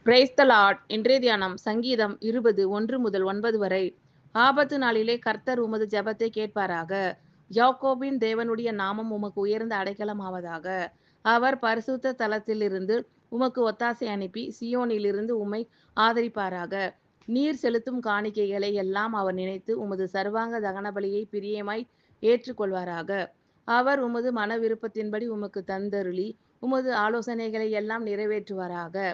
Praise the Lord. இன்றைய தியானம் சங்கீதம் 20 1 முதல் 9 வரை. ஆபத்து நாளிலே கர்த்தர் உமது ஜெபத்தை கேட்பாராக. யாக்கோபின் தேவனுடைய நாமம் உமக்கு உயர்ந்த அடைக்கலமாவதாக. அவர் பரிசுத்த தலத்திலிருந்து உமக்கு ஒத்தாசை அனுப்பி சியோனிலிருந்து உம்மை ஆதரிப்பாராக. நீர் செலுத்தும் காணிக்கைகளை எல்லாம் அவர் நினைத்து உமது சர்வாங்க தகன பலியை பிரியமாய் ஏற்றுக்கொள்வாராக. அவர் உமது மன விருப்பத்தின்படி உமக்கு தந்தருளி உமது ஆலோசனைகளை எல்லாம் நிறைவேற்றுவாராக.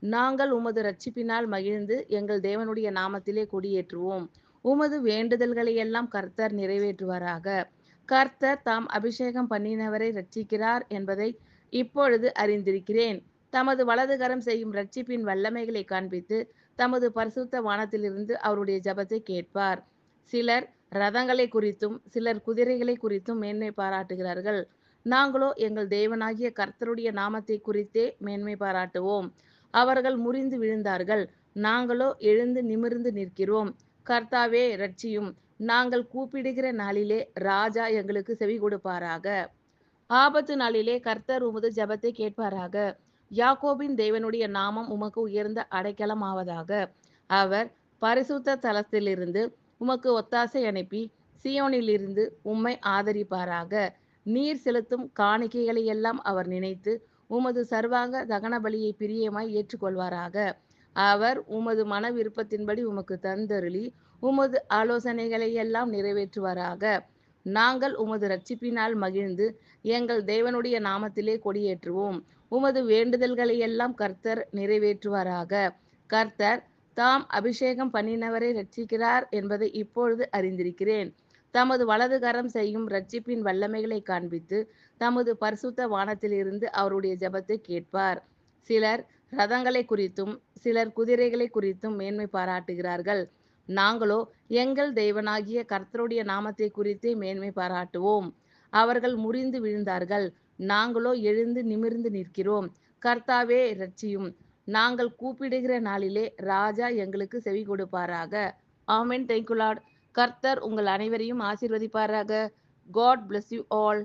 நாங்கள் உமது இரட்சிப்பினால் மகிழ்ந்து எங்கள் தேவனுடைய நாமத்திலே கொடியேற்றுவோம். உமது வேண்டுதல்களை எல்லாம் கர்த்தர் நிறைவேற்றுவாராக. கர்த்தர் தாம் அபிஷேகம் பண்ணினவரை இரட்சிக்கிறார் என்பதை இப்பொழுது அறிந்திருக்கிறேன். தமது வலதுகரம் செய்யும் இரட்சிப்பின் வல்லமைகளை காண்பித்து தமது பரிசுத்த வானத்திலிருந்து அவருடைய ஜெபத்தை கேட்பார். சிலர் ரதங்களை குறித்தும் சிலர் குதிரைகளை குறித்தும் மேன்மை பாராட்டுகிறார்கள். நாங்களோ எங்கள் தேவனாகிய கர்த்தருடைய நாமத்தை குறித்தே மேன்மை பாராட்டுவோம். அவர்கள் முறிந்து விழுந்தார்கள், நாங்களோ எழுந்து நிமிர்ந்து நிற்கிறோம். கர்த்தாவே இரட்சியும். நாங்கள் கூப்பிடுகிற நாளிலே ராஜா எங்களுக்கு செவி கொடுப்பாராக. ஆபத்து நாளிலே கர்த்தர் உமது ஜெபத்தை கேட்பாராக. யாக்கோபின் தேவனுடைய நாமம் உமக்கு உயர்ந்த அடைக்கலமாவதாக. அவர் பரிசுத்த தலத்திலிருந்து உமக்கு ஒத்தாசை அனுப்பி சியோனிலிருந்து உம்மை ஆதரிப்பாராக. நீர் செலுத்தும் காணிக்கைகளை எல்லாம் அவர் நினைத்து உமது சர்வாங்க தகன பலியை பிரியமாய் ஏற்றுக்கொள்வாராக. அவர் உமது மன விருப்பத்தின்படி உமக்கு தந்தருளி உமது ஆலோசனைகளை எல்லாம் நிறைவேற்றுவாராக. நாங்கள் உமது இரட்சிப்பினால் மகிழ்ந்து எங்கள் தேவனுடைய நாமத்திலே கொடியேற்றுவோம். உமது வேண்டுதல்களை எல்லாம் கர்த்தர் நிறைவேற்றுவாராக. கர்த்தர் தாம் அபிஷேகம் பண்ணினவரை இரட்சிக்கிறார் என்பதை இப்பொழுது அறிந்திருக்கிறேன். தமது வலதுகரம் செய்யும் இரட்சிப்பின் வல்லமைகளை காண்பித்து தமது பரிசுத்த வானத்திலிருந்து அவருடைய ஜெபத்தை கேட்பார். சிலர் ரதங்களை குறித்தும் சிலர் குதிரைகளை குறித்தும் மேன்மை பாராட்டுகிறார்கள். நாங்களோ எங்கள் தேவனாகிய கர்த்தருடைய நாமத்தை குறித்தே மேன்மை பாராட்டுவோம். அவர்கள் முறிந்து விழுந்தார்கள், நாங்களோ எழுந்து நிமிர்ந்து நிற்கிறோம். கர்த்தாவே இரட்சியும். நாங்கள் கூப்பிடுகிற நாளிலே ராஜா எங்களுக்கு செவி கொடுப்பாராக. ஆமென். Thank you lord. கர்த்தர் உங்கள் அனைவரையும் ஆசீர்வதிப்பாராக. God bless you all.